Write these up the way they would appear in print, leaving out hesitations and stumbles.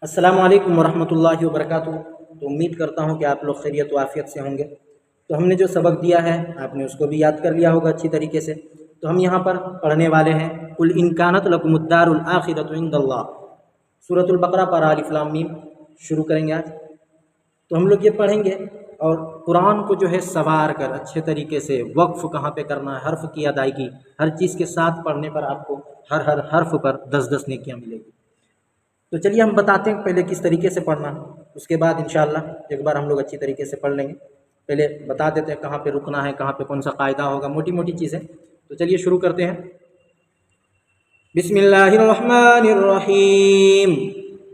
अस्सलाम वालेकुम वरहमतुल्लाहि वबरकातुहू। तो उम्मीद करता हूँ कि आप लोग खैरियत व आफियत से होंगे। तो हमने जो सबक दिया है आपने उसको भी याद कर लिया होगा अच्छी तरीके से। तो हम यहाँ पर पढ़ने वाले हैं कुल इन कानत लकुमुद्दारुल आखिरतु इंदल्लाह, सूरतुल बकरा पर अलिफ लाम मीम शुरू करेंगे आज। तो हम लोग ये पढ़ेंगे और कुरान को जो है सवार कर अच्छे तरीके से वक्फ़ कहाँ पे करना है, हर्फ की अदायगी, हर चीज़ के साथ पढ़ने पर आपको हर हर्फ पर 10-10 नेकियाँ मिलेगी। तो चलिए हम बताते हैं पहले किस तरीके से पढ़ना है, उसके बाद इंशाअल्लाह एक बार हम लोग अच्छी तरीके से पढ़ लेंगे। पहले बता देते हैं कहाँ पे रुकना है, कहाँ पे कौन सा कायदा होगा, मोटी मोटी चीज़ें। तो चलिए शुरू करते हैं। बिस्मिल्लाहिर्रहमानिर्रहीम।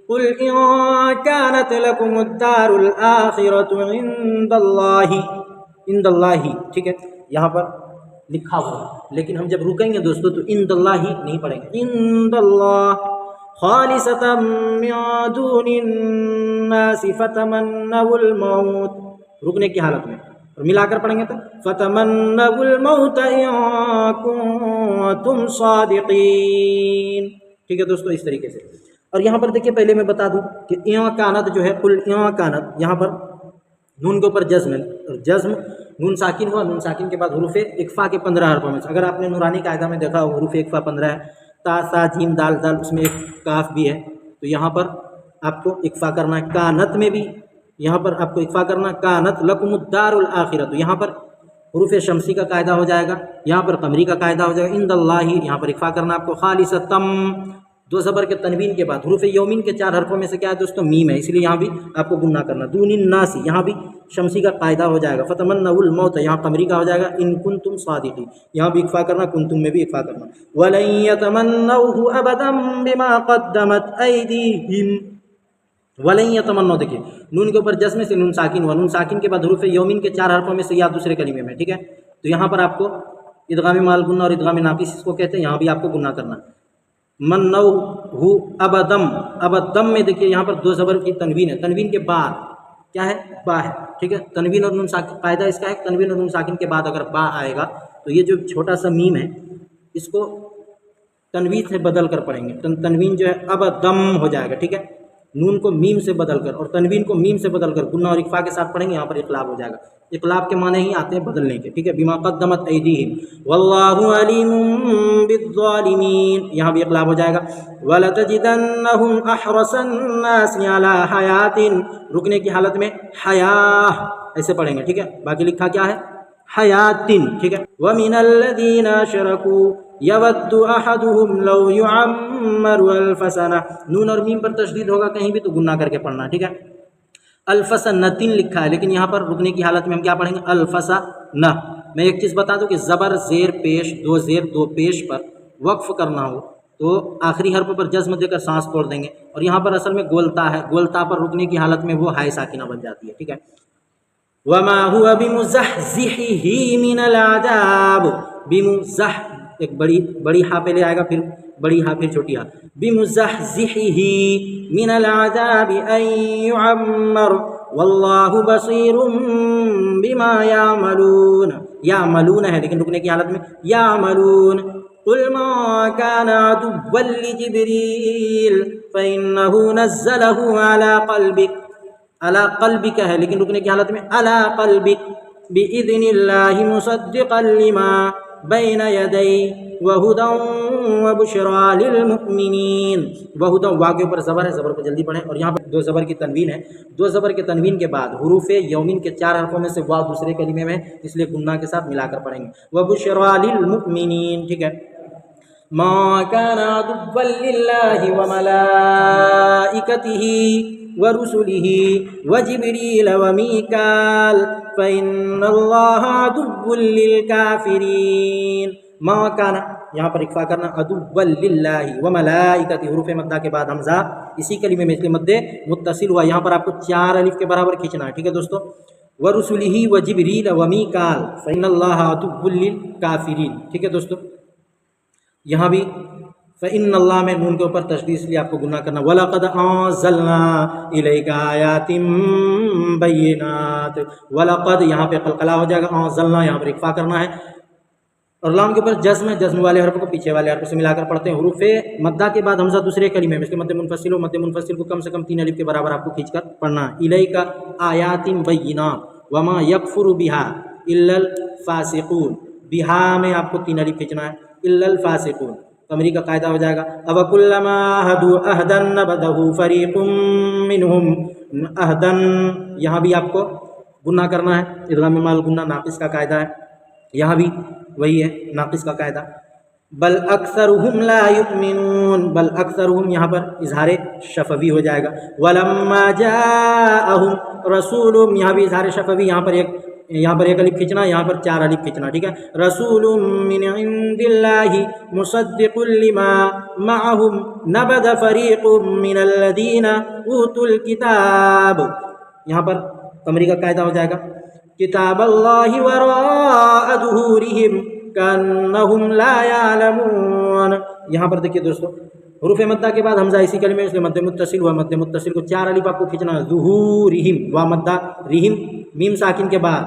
कुल इन कानत लकुमुद्दारुल आखिरतु इंदल्लाहि, इंदल्लाहि, ठीक है, यहाँ पर लिखा हुआ है, लेकिन हम जब रुकेंगे दोस्तों तो इंदल्लाहि नहीं पढ़ेंगे, इंदल्लाह खालिसतम मिन दूनिन्नासि फतमन्नवुल मौत, रुकने की हालत में, और मिलाकर पढ़ेंगे तो फतमन्नवुल मौत इन कुंतुम सादिकीन। ठीक है दोस्तों, इस तरीके से। और यहाँ पर देखिए पहले मैं बता दूं कि इया कानत जो है, कुल इया कानत, यहाँ पर नून के ऊपर जज्म है, और जज्म नून साकिन हुआ, नून साकिन के बाद हुरूफ इक्फा के 15 हरफों में से, अगर आपने नूरानी कायदा में देखा हुरूफ इक्फा 15 है, ता सा जीम दाल दाल, उसमें एक काफ भी है, तो यहाँ पर आपको इक्फा करना है। कानत में भी यहाँ पर आपको इक्फा करना, कानत लकुमुद्दारुल आखिरत, तो यहाँ पर हुरूफ शमसी का कायदा हो जाएगा, यहाँ पर कमरी का कायदा हो जाएगा। इंदल्लाहि यहाँ पर इक्फा करना आपको। खालिसतम, दो ज़बर के तनवीन के बाद हुरूफ यौमिन के 4 हरफों में से क्या है दोस्तों, मीम है, इसलिए यहाँ भी आपको गुन्ना करना। दूनिन्नासी, यहाँ भी शमसी का कायदा हो जाएगा। फतमन्नउल मौत, यहाँ कमरी का हो जाएगा। इन कुंतुम सादिकीन, यहाँ भी इक्फा करना, कुंतुम में भी इक्फा करना। वलन यतमन्नउहु अबदम बिमा क़द्दमत ऐदीहिम, वलन यतमन्नउ, देखिए नून के ऊपर जस्म से नून साकिन हुआ, नून साकिन के बाद हुरूफ यौमिन के 4 हरफों में से या दूसरे कलीमे में, ठीक है। तो यहाँ पर आपको इदगाम माल गुन्ना और इदगाम नाकिस इसको कहते हैं, यहाँ भी आपको गुन्ना करना। मन्नउहु अबदम, अबदम में देखिए यहाँ पर 2 ज़बर की तनवीन है, तनवीन के बाद क्या है, बा है, ठीक है। तनवीन और नून साकिन, कायदा इसका है तनवीन और नून साकिन के बाद अगर बा आएगा तो ये जो छोटा सा मीम है इसको तनवीन से बदल कर पढ़ेंगे, तनवीन जो है अबदम हो जाएगा, ठीक है। नून को मीम से बदल कर और तनवीन को मीम से बदल कर गुन्ना और इक्फा के साथ पढ़ेंगे, यहाँ पर इक़लाब हो जाएगा। इक़लाब के माने ही आते हैं बदलने के, ठीक है। बिमा क़द्दमत ऐदीहिम वल्लाहु अलीमुम बिज़्ज़ालिमीन, यहाँ भी इक़लाब हो जाएगा। वलतजिदन्नहुम अहरसन्नासि अला हयातिन, रुकने की हालत में हया ऐसे पढ़ेंगे, ठीक है। बाकी लिखा क्या है, हयातिन, ठीक है। वमिनल्लज़ीना अशरकू यवद्दु अहदुहुम लौ युअम्मरु अल्फ सना, नून और मीम पर तशदीद होगा कहीं भी तो गुन्ना करके पढ़ना, ठीक है। अल्फसनतिन लिखा है, लेकिन यहाँ पर रुकने की हालत में हम क्या पढ़ेंगे, अल्फसना। मैं एक चीज़ बता दूं कि ज़बर ज़ेर पेश, 2 ज़ेर 2 पेश पर वक्फ़ करना हो तो आखिरी हर्फ पर जज्म देकर सांस तोड़ देंगे, और यहाँ पर असल में गोलता है, गोलता पर रुकने की हालत में वो हाय साकिना बन जाती है, ठीक है। वमा हुवा बिमुज़हज़िही मिनल अज़ाब, बिमुज़ह, एक बड़ी हा पहले आएगा, फिर बड़ी हा, फिर छोटी हा। बिमुज़हज़िही मिनल अज़ाबि अन युअम्मर वल्लाहु बसीरुम बिमा यामलून, यामलून है लेकिन रुकने की हालत में यामलून। कुल मा कान अदुव्वन लिजिब्रील फइन्नहु नज़्ज़लहु अला क़ल्बिक, अला क़ल्बिक है लेकिन रुकने की हालत में अला क़ल्बिक बिइज़्निल्लाहि मुसद्दिक़न लिमा बैन यदैहि वहुदन वबुशरा लिलमुमिनीन। वहुदन, वा के ऊपर ज़बर है, ज़बर को जल्दी पढ़ें, और यहाँ पर 2 ज़बर की तनवीन है, 2 ज़बर के तनवीन के बाद हुरूफ यौमिन के 4 हरफों में से वा दूसरे कलीमे में, इसलिए गुन्ना के साथ मिलाकर पढ़ेंगे। वबुशरा लिलमुमिनीन, ठीक है। मा कान अदुव्वन लिल्लाहि व मलाइकतिही व रुसुलिही व जिब्रील व मीकाल फ़इन्नल्लाहा अदुव्वुन लिलकाफ़िरीन। मा काना, यहाँ पर इक्फा करना, अदुव्वन लिल्लाहि व मलाइकतिही, हुरूफ मद्दा के बाद हमज़ा इसी कलीमे में, इसलिए मद्दे मुत्तसिल हुआ, यहाँ पर आपको 4 अलिफ के बराबर खींचना है, ठीक है दोस्तों। व रुसुलिही व जिब्रील व मीकाल फ़इन्नल्लाहा अदुव्वुन लिलकाफ़िरीन, ठीक है दोस्तों। यहाँ भी फ़इन्नल्लाह में नून के ऊपर तशदीद, इसलिए आपको गुन्ना करना। वलक़द अंज़लना इलैका आयातिम बय्यिनात, वलक़द यहाँ पे क़लक़ला हो जाएगा, अंज़लना यहाँ पर इक्फा करना है, اور لام کے اوپر جزم ہے، جزم والے حرف کو پیچھے والے حرف سے ملا کر پڑھتے ہیں. حروف مدہ کے بعد حمزہ دوسرے کلمے میں، اس کے مد منفصل ہو، مد منفصل کو کم سے کم 3 الف کے برابر آپ کو کھینچ کر پڑھنا. الیک آیات بینات وما یکفر بہا الا الفاسقون. بہا میں آپ کو 3 الف کھینچنا ہے، الا الفاسقون. تمری کا قاعدہ ہو جائے گا اب کلما عہدوا عہدا نبذہ فریق منہم. عہدن یہاں بھی آپ کو گنہ کرنا ہے، ادغام مال گنہ ناقص کا قاعدہ ہے، یہاں بھی وہی ہے ناقص کا قاعدہ. بل اکثرهم لا یؤمنون. بل اکثرهم یہاں پر اظہار شفوی ہو جائے گا. ولما جاءهم رسول، یہاں بھی اظہار شفوی، یہاں پر ایک الف کھینچنا، یہاں پر 4 الف کھینچنا. ٹھیک ہے. رسول من عند اللہ مصدق لما معهم نبذ فریق من الذین اوتوا الکتاب. یہاں پر تمری کا قاعدہ ہو جائے گا کتاب اللہ وراء ظہورہم کأنہم لا یعلمون. یہاں پر دیکھیے دوستو، حروف مدہ کے بعد حمزہ اسی کلمے میں، اس لیے مد متصل ہوا، مد متصل کو 4 الف آپ کو کھینچنا. ظہورہم وا مدہ رحم، میم ساکن کے بعد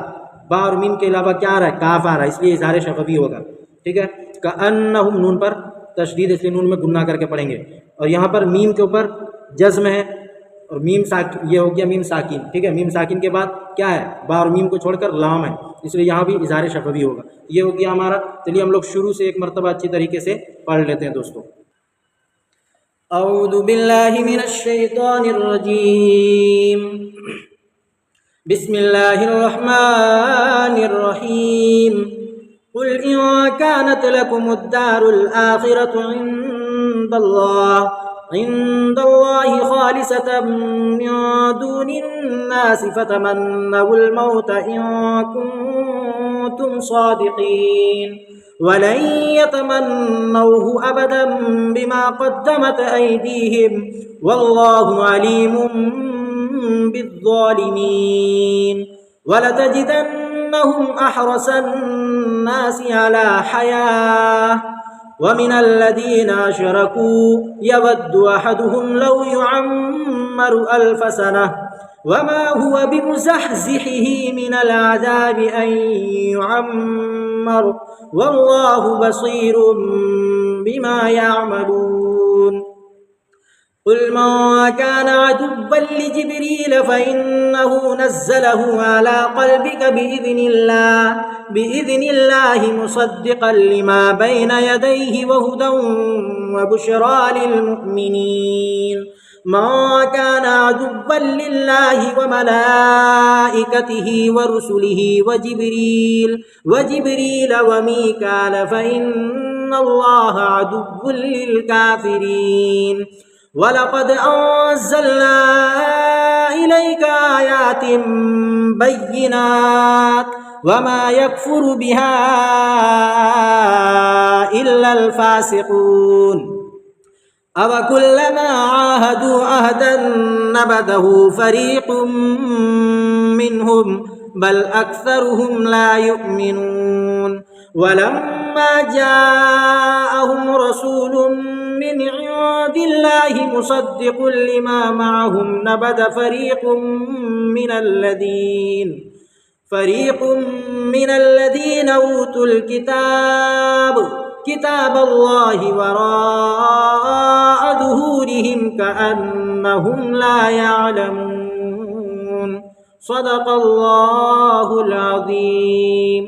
با اور میم کے علاوہ کیا آ رہا ہے؟ کاف آ رہا ہے، اس لیے اظہار شفوی ہوگا. ٹھیک ہے. کأنہم نون پر تشدید، اس لیے نون میں گنہ کر کے پڑھیں گے. اور یہاں پر میم کے اوپر جزم ہے اور میم ساکن، یہ ہو گیا میم ساکن. ٹھیک ہے. میم ساکن کے بعد کیا ہے؟ با اور میم کو چھوڑ کر لام ہے، اس لیے یہاں بھی اظہار شفوی ہوگا. یہ ہو گیا ہمارا. چلیے ہم لوگ شروع سے ایک مرتبہ اچھی طریقے سے پڑھ لیتے ہیں دوستو. اعوذ باللہ من الشیطان الرجیم. بسم اللہ الرحمن الرحیم. قل ان كانت لكم الدار الآخرة عند الله خالصة من دون الناس فتمنوا الموت إن كنتم صادقين ولن يتمنوه أبدا بما قدمت أيديهم والله عليم بالظالمين. ولتجدنهم أحرص الناس على حياة ومن الذين أشركوا يود أحدهم لو يعمر 1000 سنة وما هو بمزحزحه من العذاب أن يعمر والله بصير بما يعملون. قل من كان عدوا لجبريل فإنه نزله على قلبك بإذن الله مصدقا لما بين يديه وهدى وبشرى للمؤمنين. من كان عدوا لله وملائكته ورسله وجبريل وميكال فإن الله عدو للكافرين. وَلَقَدْ أَنزَلْنَا إِلَيْكَ آيَاتٍ بَيِّنَاتٍ وَمَا يَكْفُرُ بِهَا إِلَّا الْفَاسِقُونَ. أَوَكُلَّمَا عَاهَدُوا عَهْدًا نَبَذَهُ فَرِيقٌ مِّنْهُمْ بَلْ أَكْثَرُهُمْ لَا يُؤْمِنُونَ. وَلَمَّا جَاءَهُمْ رَسُولٌ من عند الله مصدق لما معهم نبذ فريق من الذين أوتوا كتاب الله وراء ظهورهم كأنهم لا يعلمون. صدق الله العظيم.